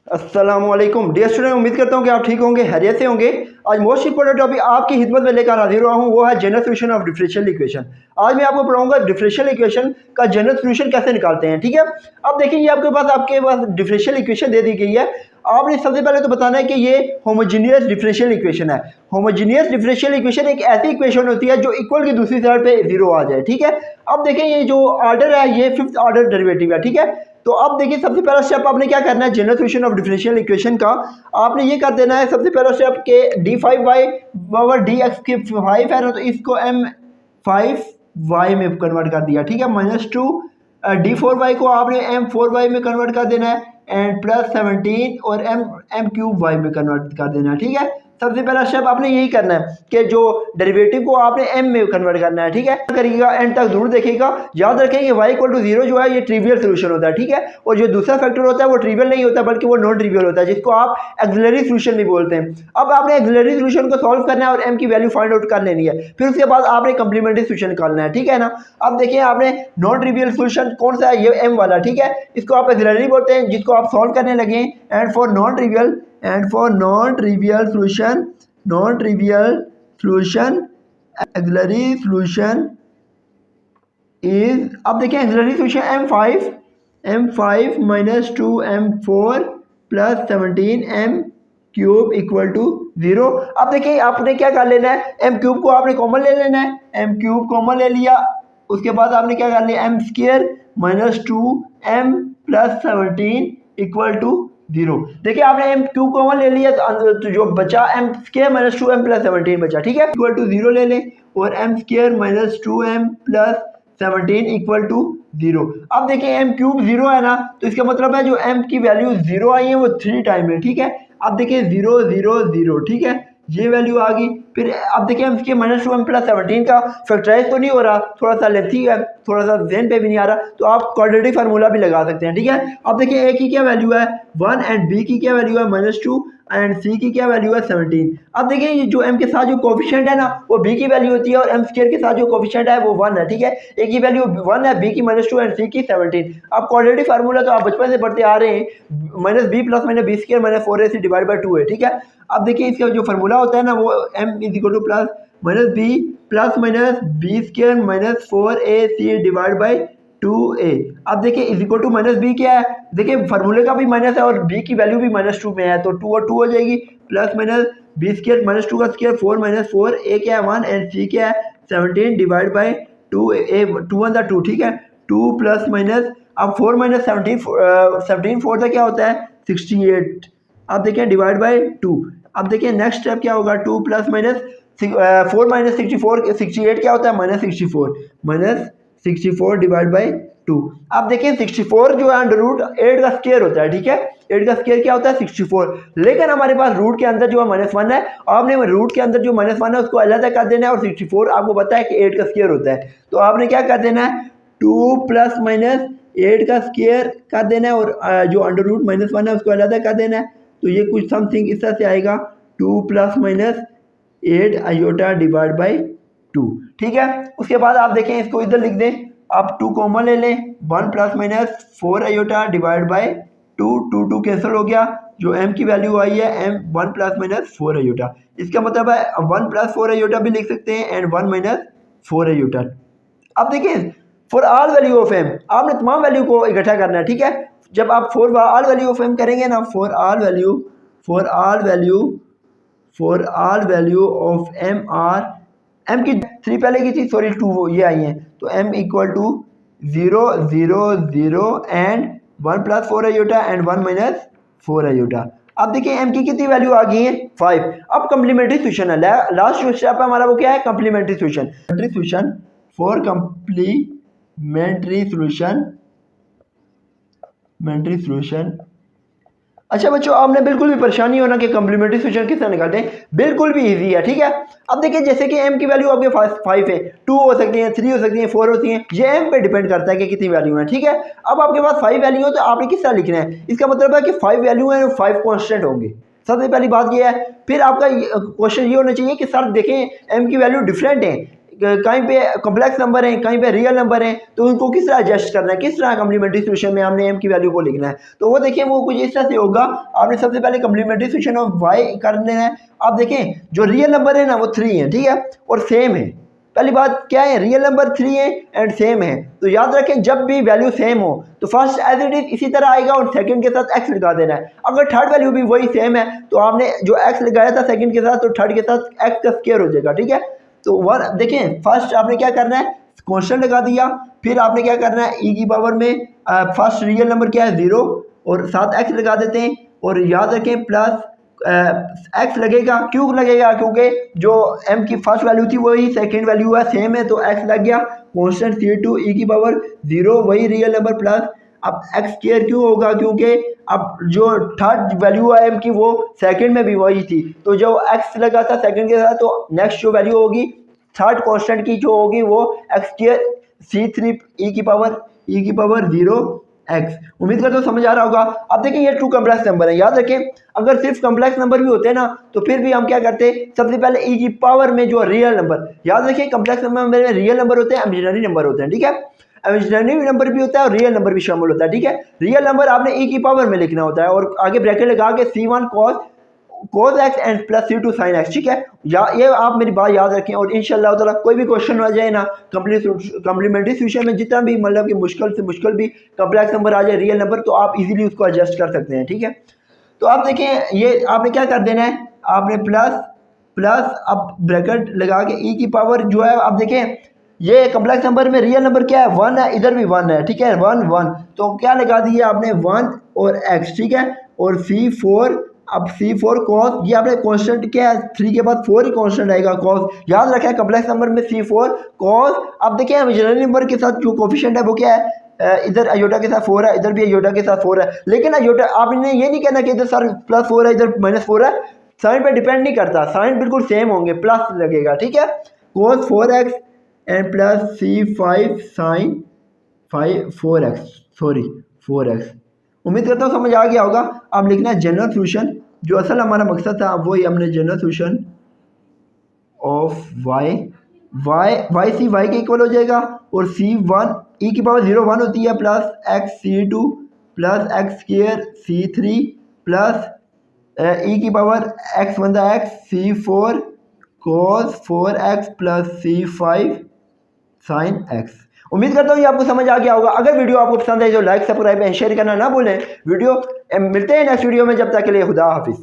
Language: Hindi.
अस्सलामुअलैकुम डियर स्टूडेंट, उम्मीद करता हूँ कि आप ठीक होंगे, हैरियत से होंगे। आज मोस्ट इंपोर्टेंट टॉपिक आपकी खिदमत में लेकर हाजिर हुआ हूँ, वो है general solution of differential equation. आज मैं आपको पढ़ाऊंगा डिफरेंशियल इक्वेशन का जनरल सोल्यूशन कैसे निकालते हैं। ठीक है, अब देखिए ये आपके पास डिफरेंशियल इक्वेशन दे दी गई है। आपने सबसे पहले तो बताना है कि ये होमोजीनियस डिफरेंशियल इक्वेशन है। होमोजीनियस डिफरेंशियल इक्वेशन एक ऐसी इक्वेशन होती है जो इक्वल की दूसरी साइड पे जीरो आ जाए। ठीक है, अब देखें ये जो ऑर्डर है ये फिफ्थ ऑर्डर डेरिवेटिव है। ठीक है, तो अब देखिए सबसे पहला स्टेप आपने क्या करना है general solution of differential equation का। आपने ये कर देना है सबसे पहला स्टेप के d5y पावर dx के 5 है ना, तो इसको m5y में कन्वर्ट कर दिया। ठीक है, -2 d4y को आपने m4y में कन्वर्ट कर देना है एंड +17 और m3y में कन्वर्ट कर देना है। ठीक है, सबसे पहला स्टेप आपने यही करना है कि जो डेरिवेटिव को आपने m में कन्वर्ट करना है। ठीक है, करिएगा एंड तक जरूर देखिएगा। याद रखें कि y = 0 जो है ये ट्रिवियल सोल्यूशन होता है। ठीक है, और जो दूसरा फैक्टर होता है वो ट्रिवियल नहीं होता बल्कि वो नॉन ट्रिवियल होता है, जिसको आप एक्सिलरी सोल्यूशन भी बोलते हैं। अब आपने एक्सिलरी सोल्यूशन को सॉल्व करना है और m की वैल्यू फाइंड आउट कर लेनी है, फिर उसके बाद आपने कंप्लीमेंट्री सोल्यूशन निकालना है। ठीक है ना, अब देखिए आपने नॉन ट्रिवियल सोल्यूशन कौन सा है, ये m वाला। ठीक है, इसको आप एक्सिलरी बोलते हैं, जिसको आप सॉल्व करने लगे and for non trivial solution axillary solution is, अब देखिए axillary solution m5 - 2 m4 + 17 m³ = 0। अब देखिए आपने क्या कर लेना है, m³ को आपने कॉमन ले लेना है, m³ कॉमन ले लिया। उसके बाद आपने क्या कर लिया, m² - 2m + 17 = 0। देखिए आपने m³ कॉमन ले लिया तो जो बचा m² - 2m + 17 बचा। ठीक है, = 0 ले लें और m² - 2m + 17 = 0। अब देखिए m³ 0 है ना, तो इसका मतलब है जो m की वैल्यू 0 आई है वो 3 टाइम है। ठीक है, अब देखिए 0 0 0। ठीक है, ये वैल्यू आ गई। फिर अब देखिए m² - 2m + 17 का फैक्टराइज तो नहीं हो रहा, थोड़ा सा लेंथी है, थोड़ा सा ज़हन पे भी नहीं आ रहा, तो आप क्वाड्रेटिक फार्मूला भी लगा सकते हैं। ठीक है, अब देखिए a की क्या वैल्यू है 1 एंड b की क्या वैल्यू है -2 एंड c की क्या वैल्यू है 17। अब देखिए ये जो m के साथ जो कोफिशिएंट है ना वो b की वैल्यू होती है और m² के साथ जो कोफिशिएंट है वो 1 है। ठीक है, a की वैल्यू 1 है, b की -2 एंड c की 17। अब क्वाड्रेटिक फार्मूला तो आप बचपन से पढ़ते आ रहे हैं, -b + -b² - 4ac / 2 है। ठीक है, अब देखिए इसका जो फार्मूला होता है ना वो m = +- b + -b² - 4ac / 2a। अब देखिए इक्वल टू -b क्या है, देखिए फार्मूले का भी माइनस है और b की वैल्यू भी -2 में है, तो 2 और 2 हो जाएगी, +- b² - 2 का स्क्वायर 4 - 4, a क्या है 1 एंड c क्या है 17 / 2, a 2 1 2। ठीक है, 2 +- अब 4 - 17 17 4 का क्या होता है 68। अब देखिए /2। अब देखिए नेक्स्ट स्टेप क्या होगा, 2 + - 4 - 64 68 क्या होता है -64 / 2। अब देखिए 64 जो है √8 का स्क्वायर होता है। ठीक है, 8 का स्क्वायर क्या होता है 64, लेकिन हमारे पास रूट के अंदर जो है -1 है, आपने रूट के अंदर जो -1 है उसको अलग कर देना है और 64 आपको पता है कि 8 का स्क्वायर होता है, तो आपने क्या कर देना है 2 + -8 का स्क्वायर कर देना है और जो √-1 है उसको अलग कर देना है, तो ये कुछ समथिंग इस तरह से आएगा 2 + -8 आयोटा / 2। ठीक है, उसके बाद आप देखें इसको इधर लिख दें, आप 2 कॉमन ले लें, 1 + -4 आयोटा / 2, 2 2 कैंसिल हो गया, जो m की वैल्यू आई है m 1 + -4 आयोटा। इसका मतलब है 1 + 4 आयोटा भी लिख सकते हैं एंड 1 - 4 आयोटा। अब देखिए for all value of m आपने तमाम वैल्यू को इकट्ठा करना है। ठीक है, जब आप for all value of m करेंगे ना, for all value of m are, m की 3 पहले की थी, सॉरी 2 ये आई हैं, तो m = 0 0 0 and 1 + 4 iota and 1 - 4 iota. अब देखिए m की कितनी वैल्यू आ गई है 5। अब कंप्लीमेंट्री सोल्यूशन है, लास्ट जो स्टेप है हमारा वो क्या है complementary solution. For complementary solution अच्छा बच्चों, आपने बिल्कुल भी परेशानी होना कि कंप्लीमेंट्री सोल्यूशन किस तरह निकालते हैं, बिल्कुल भी इजी है। ठीक है, अब देखिए जैसे कि m की वैल्यू आपके पास 5 है, 2 हो सकती है, 3 हो सकती है, 4 होती है, ये m पे डिपेंड करता है कि कितनी वैल्यू है। ठीक है, अब आपके पास 5 वैल्यू हो तो आपने किस तरह लिखना है, इसका मतलब है कि 5 वैल्यू है 5 कॉन्स्टेंट होंगे, सबसे पहली बात ये है। फिर आपका क्वेश्चन ये होना चाहिए कि सर देखें m की वैल्यू डिफरेंट है, कहीं पे कॉम्प्लेक्स नंबर है, कहीं पे रियल नंबर है, तो उनको किस तरह एडजस्ट करना है, किस तरह कम्प्लीमेंट्री सोल्यूशन में हमने एम की वैल्यू को लिखना है। तो वो देखिए वो कुछ इस तरह से होगा। आपने सबसे पहले कम्प्लीमेंट्री सोल्यूशन ऑफ वाई करने हैं। आप देखें जो रियल नंबर है ना वो 3 है, ठीक है, और सेम है। पहली बात क्या है, रियल नंबर 3 है एंड सेम है, तो याद रखें जब भी वैल्यू सेम हो तो फर्स्ट एज इट इज इसी तरह आएगा और सेकंड के साथ एक्स लगा देना है। अगर थर्ड वैल्यू भी वही सेम है तो आपने जो एक्स लगाया था सेकंड के साथ, तो थर्ड के साथ एक्स का स्क्वायर हो जाएगा, ठीक है। तो वन देखें फर्स्ट आपने क्या करना है, कांस्टेंट लगा दिया, फिर आपने क्या करना है ई की पावर में फर्स्ट रियल नंबर क्या है 0 और साथ एक्स लगा देते हैं, और याद रखें प्लस एक्स लगेगा। क्यों लगेगा, क्योंकि जो एम की फर्स्ट वैल्यू थी वही सेकंड वैल्यू है, सेम है, तो एक्स लग गया। कांस्टेंट C2 ई की पावर 0 वही रियल नंबर प्लस अब एक्स स्क्वायर क्यों होगा, क्योंकि अब जो थर्ड वैल्यू है एम की वो सेकंड में भी वही थी, तो जो एक्स लगा था सेकंड के साथ, तो नेक्स्ट जो वैल्यू होगी थर्ड कांस्टेंट की जो होगी वो एक्स स्क्वायर C3 ई की पावर 0 एक्स। उम्मीद करता हूँ समझ आ रहा होगा। अब देखिए ये ट्रू कॉम्प्लेक्स नंबर है, याद रखें अगर सिर्फ कॉम्प्लेक्स नंबर भी होते हैं ना तो फिर भी हम क्या करते हैं, सबसे पहले ई की पावर में जो रियल नंबर, याद रखिए कॉम्प्लेक्स नंबर में रियल नंबर होते हैं, इमेजिनरी नंबर होते हैं, ठीक है। इमेजिनरी नंबर भी होता है और रियल नंबर भी शामिल होता है, ठीक है। रियल नंबर आपने ई की पावर में लिखना होता है और आगे ब्रैकेट लगा के C1 cos x and plus C2 sin x, ठीक है। ये आप मेरी बात याद रखें, और इंशाल्लाह ताला कोई भी क्वेश्चन आ जाए ना कम्प्लीमेंट्री सोल्यूशन में, जितना भी मतलब कि मुश्किल से मुश्किल भी कॉम्प्लेक्स नंबर आ जाए रियल नंबर, तो आप इजीली उसको एडजस्ट कर सकते हैं, ठीक है। तो आप देखें ये आपने क्या कर देना है, आपने प्लस अब ब्रैकेट लगा के ई की पावर जो है, आप देखें ये कॉम्प्लेक्स नंबर में रियल नंबर क्या है 1 है, इधर भी 1 है, ठीक है, 1 तो क्या लगा दिया आपने 1 और x, ठीक है, और C4 अब C4 cos, ये आपने कांस्टेंट क्या है 3 के बाद 4 ही कांस्टेंट आएगा cos, याद रखें कॉम्प्लेक्स नंबर में C4 cos। अब देखिए इमेजिनरी नंबर के साथ जो कोफिशिएंट है वो क्या है, इधर अयोटा के साथ 4 है, इधर भी अयोटा के साथ 4 है, लेकिन अयोटा आपने ये नहीं कहना कि इधर सर +4 है इधर -4 है, साइन पे डिपेंड नहीं करता, साइन बिल्कुल सेम होंगे, प्लस लगेगा, ठीक है। cos 4x and plus C5 sin 4x। उम्मीद करता हूँ समझ आ गया होगा। अब लिखना है जनरल सोल्यूशन, जो असल हमारा मकसद था वही हमने general solution of y c y के इक्वल हो जाएगा, और C1 ई की पावर 0 1 होती है, plus x C2 plus x square C3 plus e की पावर एक्स बनता है x C4 cos 4x plus C5 sin x। उम्मीद करता हूँ ये आपको समझ आ गया होगा। अगर वीडियो आपको पसंद है तो लाइक सब्सक्राइब एंड शेयर करना ना भूलें। वीडियो मिलते हैं नेक्स्ट वीडियो में, जब तक के लिए खुदा हाफिज़।